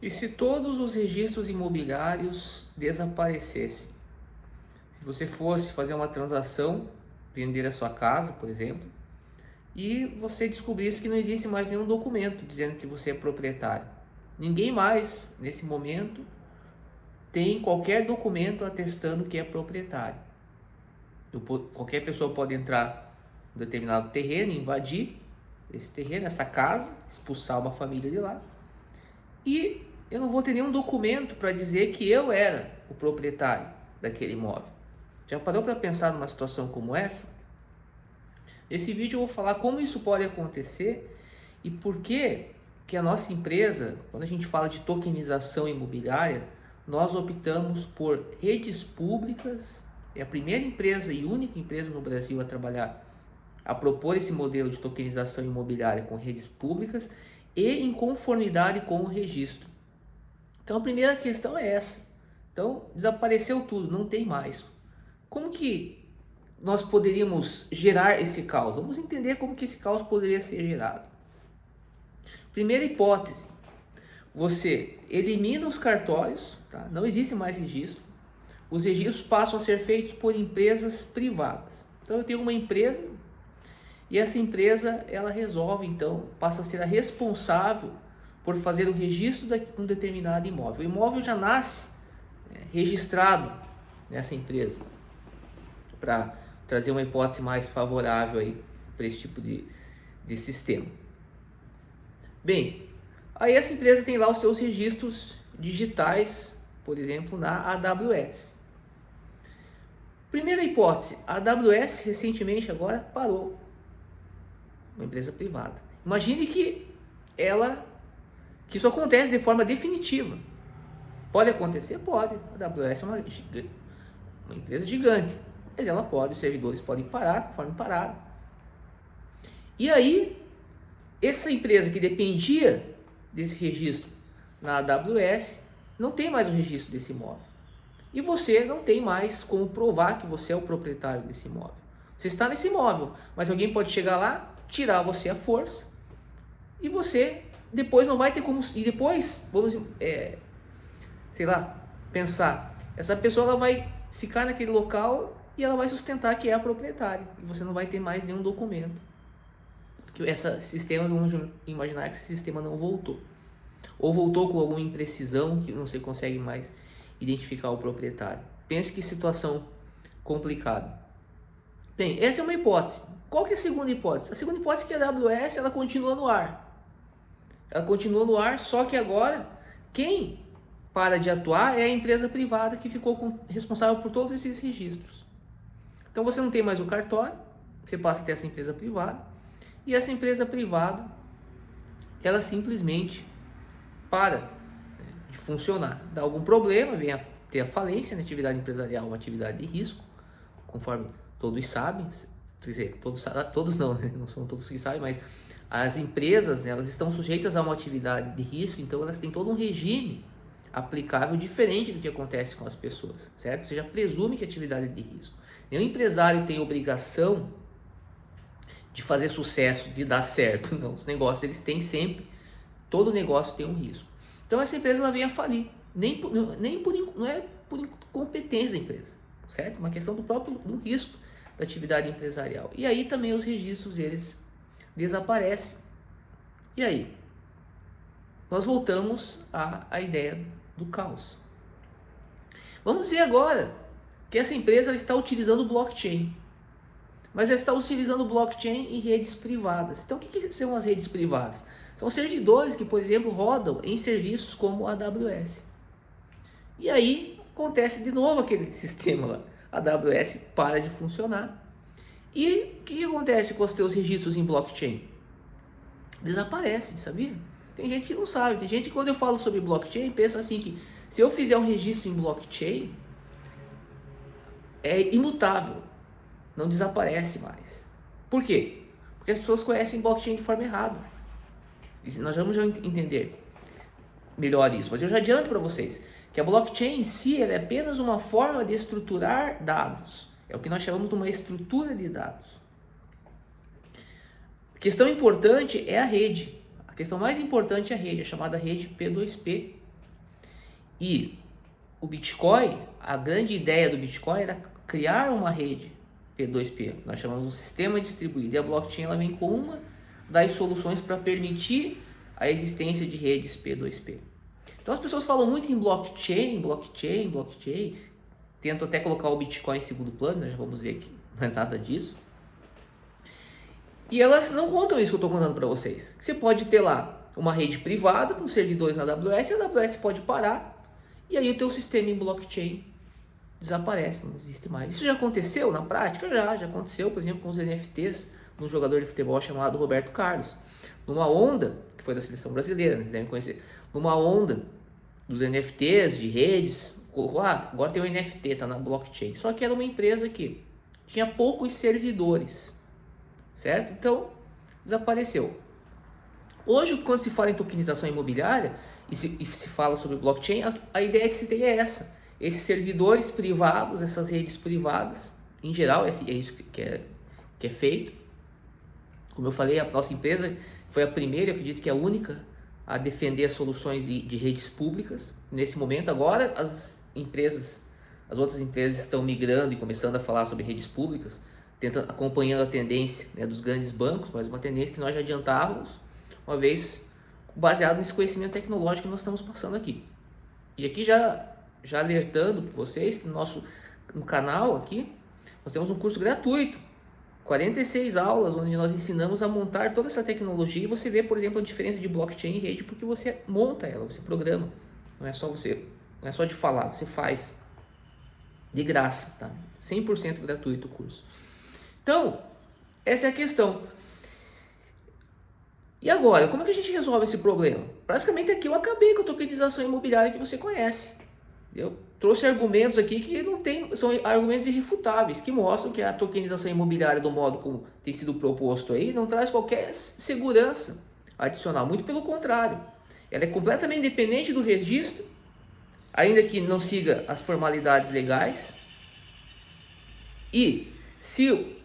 E se todos os registros imobiliários desaparecessem? Se você fosse fazer uma transação, vender a sua casa, por exemplo, e você descobrisse que não existe mais nenhum documento dizendo que você é proprietário. Ninguém mais, nesse momento, tem qualquer documento atestando que é proprietário. Qualquer pessoa pode entrar em determinado terreno, invadir esse terreno, essa casa, expulsar uma família de lá, e eu não vou ter nenhum documento para dizer que eu era o proprietário daquele imóvel. Já parou para pensar numa situação como essa? Nesse vídeo eu vou falar como isso pode acontecer e por que a nossa empresa, quando a gente fala de tokenização imobiliária, nós optamos por redes públicas. É a primeira empresa e única empresa no Brasil a propor esse modelo de tokenização imobiliária com redes públicas e em conformidade com o registro. Então a primeira questão é essa. Então desapareceu tudo, não tem mais. Como que nós poderíamos gerar esse caos? Vamos entender como que esse caos poderia ser gerado. Primeira hipótese, você elimina os cartórios, tá? Não existe mais registro. Os registros passam a ser feitos por empresas privadas. Então eu tenho uma empresa e essa empresa ela resolve, então, passa a ser a responsável por fazer o registro de um determinado imóvel. O imóvel já nasce registrado nessa empresa, para trazer uma hipótese mais favorável aí para esse tipo de sistema. Bem, aí essa empresa tem lá os seus registros digitais, por exemplo, na AWS. Primeira hipótese, a AWS recentemente agora parou, uma empresa privada. Imagine que isso acontece de forma definitiva. Pode acontecer? Pode. A AWS é uma empresa gigante, mas ela pode, os servidores podem parar conforme pararam. E aí, essa empresa que dependia desse registro na AWS não tem mais o registro desse imóvel. E você não tem mais como provar que você é o proprietário desse imóvel. Você está nesse imóvel, mas alguém pode chegar lá, tirar você à força, e você depois não vai ter como. E depois, vamos, sei lá, pensar, essa pessoa ela vai ficar naquele local e ela vai sustentar que é a proprietária, e você não vai ter mais nenhum documento. Porque esse sistema, vamos imaginar que esse sistema não voltou. Ou voltou com alguma imprecisão que não se consegue mais identificar o proprietário. Pense que situação complicada. Bem, essa é uma hipótese. Qual que é a segunda hipótese? A segunda hipótese é que a AWS ela continua no ar. Ela continua no ar, só que agora quem para de atuar é a empresa privada que ficou responsável por todos esses registros. Então você não tem mais o cartório, você passa a ter essa empresa privada, e essa empresa privada ela simplesmente para de funcionar. Dá algum problema, vem a ter a falência na atividade empresarial, uma atividade de risco, conforme todos sabem, quer dizer, todos não, né? Não são todos que sabem, mas as empresas, né, elas estão sujeitas a uma atividade de risco, então elas têm todo um regime aplicável diferente do que acontece com as pessoas, certo? Você já presume que a atividade é de risco. Nenhum empresário tem obrigação de fazer sucesso, de dar certo, não. Os negócios, eles têm sempre, todo negócio tem um risco. Então essa empresa ela vem a falir, não é por incompetência da empresa, certo? Uma questão do risco da atividade empresarial. E aí também os registros eles desaparecem. E aí? Nós voltamos à ideia do caos. Vamos ver agora que essa empresa ela está utilizando o blockchain. Mas ela está utilizando o blockchain em redes privadas. Então o que são as redes privadas? São servidores que, por exemplo, rodam em serviços como a AWS. E aí acontece de novo aquele sistema lá. A AWS para de funcionar. E o que acontece com os teus registros em blockchain? Desaparecem, sabia? Tem gente que não sabe. Tem gente que quando eu falo sobre blockchain pensa assim que se eu fizer um registro em blockchain é imutável, não desaparece mais. Por quê? Porque as pessoas conhecem blockchain de forma errada. Nós vamos já entender melhor isso, mas eu já adianto para vocês que a blockchain em si ela é apenas uma forma de estruturar dados. É o que nós chamamos de uma estrutura de dados. questão importante é a rede. A questão mais importante é a rede, a chamada rede P2P, E o Bitcoin, a grande ideia do Bitcoin era criar uma rede P2P, nós chamamos de um sistema distribuído, e a blockchain ela vem com uma das soluções para permitir a existência de redes P2P. Então as pessoas falam muito em blockchain, tentam até colocar o Bitcoin em segundo plano, nós já vamos ver que não é nada disso. E elas não contam isso que eu estou contando para vocês. Você pode ter lá uma rede privada com servidores na AWS, a AWS pode parar, e aí o teu sistema em blockchain desaparece, não existe mais. Isso já aconteceu na prática? Já aconteceu, por exemplo, com os NFTs, num jogador de futebol chamado Roberto Carlos. Numa onda, que foi da seleção brasileira, vocês devem conhecer, numa onda dos NFTs, de redes, colocou, agora tem o NFT, tá na blockchain. Só que era uma empresa que tinha poucos servidores, certo? Então, desapareceu. Hoje, quando se fala em tokenização imobiliária e se fala sobre blockchain, a ideia que se tem é essa. Esses servidores privados, essas redes privadas, em geral, é isso que é feito. Como eu falei, a nossa empresa foi a primeira, eu acredito que é a única, a defender as soluções de redes públicas. Nesse momento, agora, as outras empresas estão migrando e começando a falar sobre redes públicas, acompanhando a tendência, né, dos grandes bancos, mas uma tendência que nós já adiantávamos, uma vez baseado nesse conhecimento tecnológico que nós estamos passando aqui. E aqui já alertando vocês que no canal aqui, nós temos um curso gratuito, 46 aulas, onde nós ensinamos a montar toda essa tecnologia, e você vê, por exemplo, a diferença de blockchain e rede, porque você monta ela, você programa, não é só de falar, você faz de graça, tá? 100% gratuito o curso. Então, essa é a questão. E agora, como é que a gente resolve esse problema? Basicamente aqui eu acabei com a tokenização imobiliária que você conhece. Eu trouxe argumentos aqui que são argumentos irrefutáveis, que mostram que a tokenização imobiliária, do modo como tem sido proposto aí, não traz qualquer segurança adicional. Muito pelo contrário. Ela é completamente independente do registro, ainda que não siga as formalidades legais. E se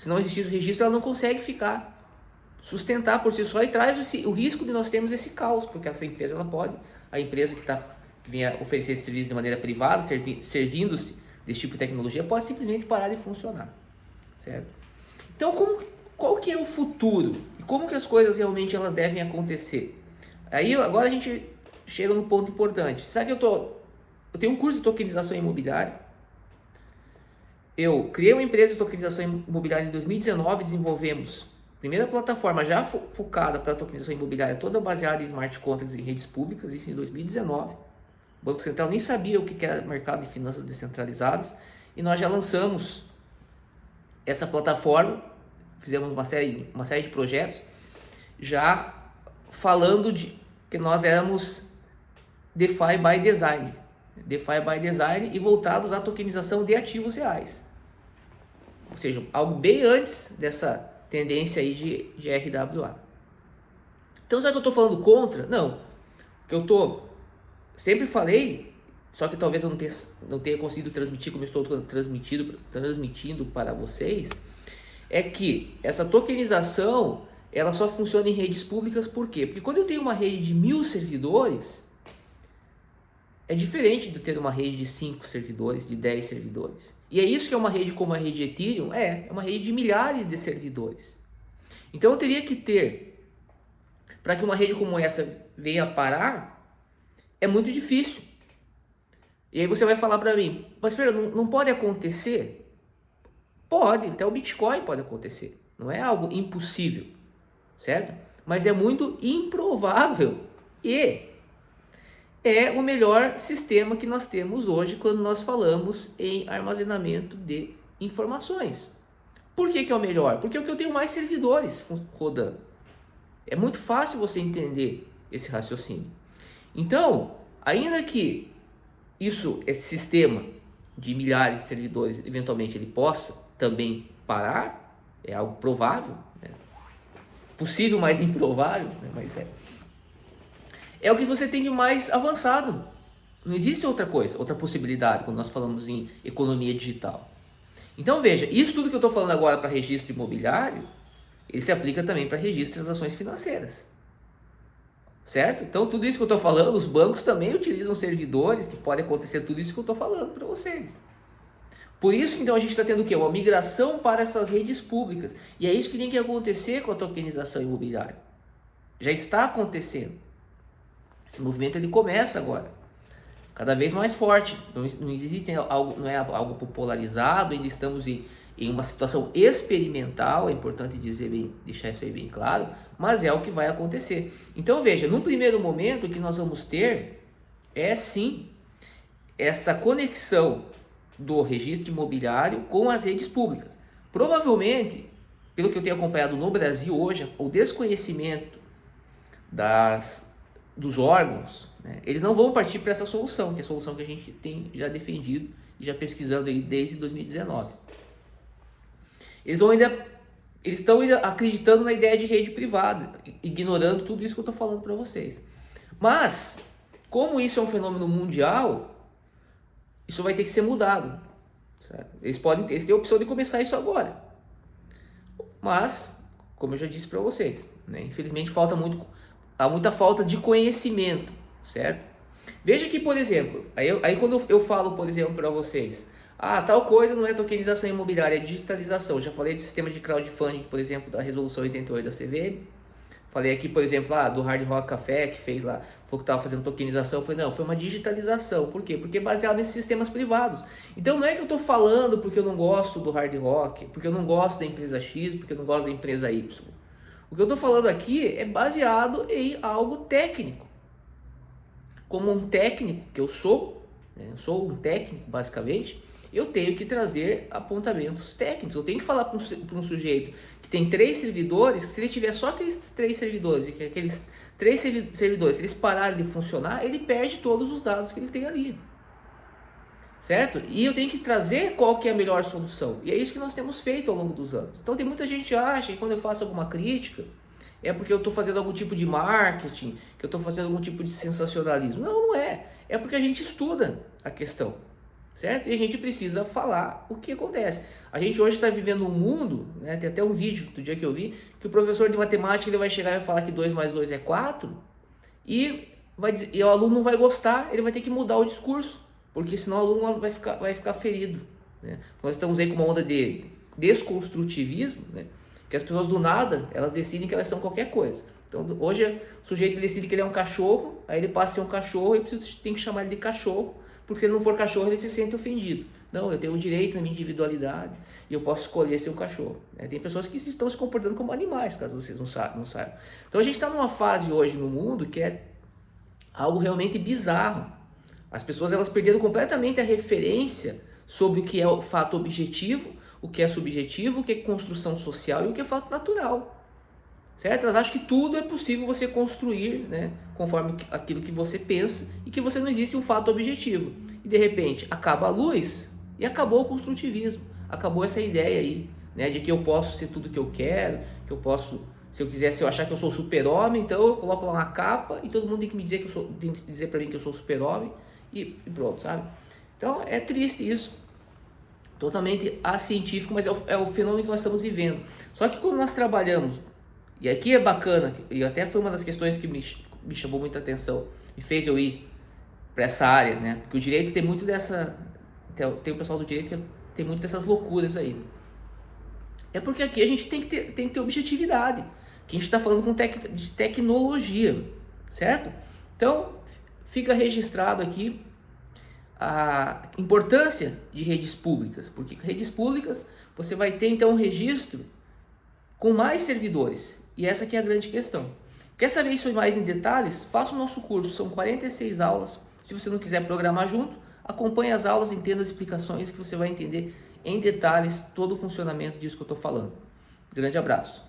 não existir o registro, ela não consegue sustentar por si só, e traz o risco de nós termos esse caos, porque essa empresa, a empresa que vem a oferecer esse serviço de maneira privada, servindo-se desse tipo de tecnologia, pode simplesmente parar de funcionar, certo? Então, qual que é o futuro? E como que as coisas realmente elas devem acontecer? Aí, agora a gente chega no ponto importante. Sabe que eu tenho um curso de tokenização imobiliária. Eu criei uma empresa de tokenização imobiliária em 2019, desenvolvemos a primeira plataforma já focada para a tokenização imobiliária, toda baseada em smart contracts e redes públicas, isso em 2019. O Banco Central nem sabia o que era mercado de finanças descentralizadas, e nós já lançamos essa plataforma, fizemos uma série de projetos, já falando de que nós éramos DeFi by Design. DeFi by Design e voltados à tokenização de ativos reais. Ou seja, algo bem antes dessa tendência aí de RWA. Então, será que eu estou falando contra? Não. O que eu sempre falei, só que talvez eu não tenha conseguido transmitir como eu estou transmitindo para vocês, é que essa tokenização ela só funciona em redes públicas. Por quê? Porque quando eu tenho uma rede de 1000 servidores, é diferente de ter uma rede de 5 servidores, de 10 servidores. E é isso que é uma rede como a rede Ethereum, é uma rede de milhares de servidores. Então eu teria que ter, para que uma rede como essa venha parar, é muito difícil. E aí você vai falar para mim, mas Fernando, não pode acontecer? Pode, até o Bitcoin pode acontecer. Não é algo impossível, certo? Mas é muito improvável e é o melhor sistema que nós temos hoje quando nós falamos em armazenamento de informações. Por que é o melhor? Porque é o que eu tenho mais servidores rodando. É muito fácil você entender esse raciocínio. Então, ainda que esse sistema de milhares de servidores, eventualmente ele possa também parar, é algo provável, né? Possível, mas improvável, né? Mas é o que você tem de mais avançado. Não existe outra coisa, outra possibilidade quando nós falamos em economia digital. Então veja, isso tudo que eu estou falando agora para registro imobiliário, ele se aplica também para registro de transações financeiras. certo? Então, tudo isso que eu estou falando, os bancos também utilizam servidores, que pode acontecer tudo isso que eu estou falando para vocês. Por isso, então, a gente está tendo o quê? Uma migração para essas redes públicas. E é isso que tem que acontecer com a tokenização imobiliária. Já está acontecendo. Esse movimento ele começa agora, cada vez mais forte. Não existe algo, não é algo popularizado, ainda estamos em uma situação experimental, é importante dizer bem, deixar isso aí bem claro, mas é o que vai acontecer. Então veja, num primeiro momento o que nós vamos ter é sim essa conexão do registro imobiliário com as redes públicas. Provavelmente, pelo que eu tenho acompanhado no Brasil hoje, o desconhecimento dos órgãos, né, eles não vão partir para essa solução, que é a solução que a gente tem já defendido e já pesquisando aí desde 2019. Eles estão ainda acreditando na ideia de rede privada, ignorando tudo isso que eu estou falando para vocês. Mas, como isso é um fenômeno mundial, isso vai ter que ser mudado. Certo? Eles têm a opção de começar isso agora. Mas, como eu já disse para vocês, né, infelizmente há muita falta de conhecimento, certo? Veja que, por exemplo, aí quando eu falo, por exemplo, para vocês, tal coisa não é tokenização imobiliária, é digitalização. Já falei do sistema de crowdfunding, por exemplo, da resolução 88 da CVM. Falei aqui, por exemplo, do Hard Rock Café, que fez lá, foi que estava fazendo tokenização. Eu falei, não, foi uma digitalização. Por quê? Porque é baseado nesses sistemas privados. Então não é que eu estou falando porque eu não gosto do Hard Rock, porque eu não gosto da empresa X, porque eu não gosto da empresa Y. O que eu estou falando aqui é baseado em algo técnico. Como um técnico que eu sou, né, eu sou um técnico basicamente, eu tenho que trazer apontamentos técnicos. Eu tenho que falar para um sujeito que tem 3 servidores, que se ele tiver só aqueles 3 servidores, e que aqueles 3 servidores, se eles pararem de funcionar, ele perde todos os dados que ele tem ali. Certo? E eu tenho que trazer qual que é a melhor solução. E é isso que nós temos feito ao longo dos anos. Então tem muita gente que acha que quando eu faço alguma crítica, é porque eu estou fazendo algum tipo de marketing, que eu estou fazendo algum tipo de sensacionalismo. Não, não é. É porque a gente estuda a questão. Certo? E a gente precisa falar o que acontece. A gente hoje está vivendo um mundo, né, tem até um vídeo do dia que eu vi, que o professor de matemática ele vai chegar e vai falar que 2 mais 2 é 4, e o aluno não vai gostar, ele vai ter que mudar o discurso, porque senão o aluno vai ficar ferido. Né? Nós estamos aí com uma onda de desconstrutivismo, né, que as pessoas do nada, elas decidem que elas são qualquer coisa. Então hoje o sujeito decide que ele é um cachorro, aí ele passa a ser um cachorro e tem que chamar ele de cachorro, porque se ele não for cachorro, ele se sente ofendido. Não, eu tenho o direito na minha individualidade e eu posso escolher ser um cachorro. Tem pessoas que estão se comportando como animais, caso vocês não saibam. Então a gente está numa fase hoje no mundo que é algo realmente bizarro. As pessoas elas perderam completamente a referência sobre o que é o fato objetivo, o que é subjetivo, o que é construção social e o que é fato natural. Certo? Elas acham que tudo é possível você construir, né, conforme aquilo que você pensa e que você não existe um fato objetivo. E de repente acaba a luz e acabou o construtivismo. Acabou essa ideia aí, né, de que eu posso ser tudo que eu quero, que eu posso, se eu achar que eu sou super-homem, então eu coloco lá uma capa e todo mundo tem que me dizer tem que dizer para mim que eu sou super-homem e pronto, sabe? Então é triste isso. Totalmente acientífico, mas é o fenômeno que nós estamos vivendo. Só que quando nós trabalhamos, e aqui é bacana, e até foi uma das questões que me chamou muita atenção, me fez eu ir para essa área, né? Porque o direito tem muito dessa... Tem o pessoal do direito que tem muito dessas loucuras aí. É porque aqui a gente tem que ter objetividade. Aqui a gente está falando de tecnologia, certo? Então, fica registrado aqui a importância de redes públicas, porque redes públicas você vai ter então um registro com mais servidores. E essa aqui é a grande questão. Quer saber isso mais em detalhes? Faça o nosso curso, são 46 aulas. Se você não quiser programar junto, acompanhe as aulas, entenda as explicações que você vai entender em detalhes todo o funcionamento disso que eu estou falando. Grande abraço.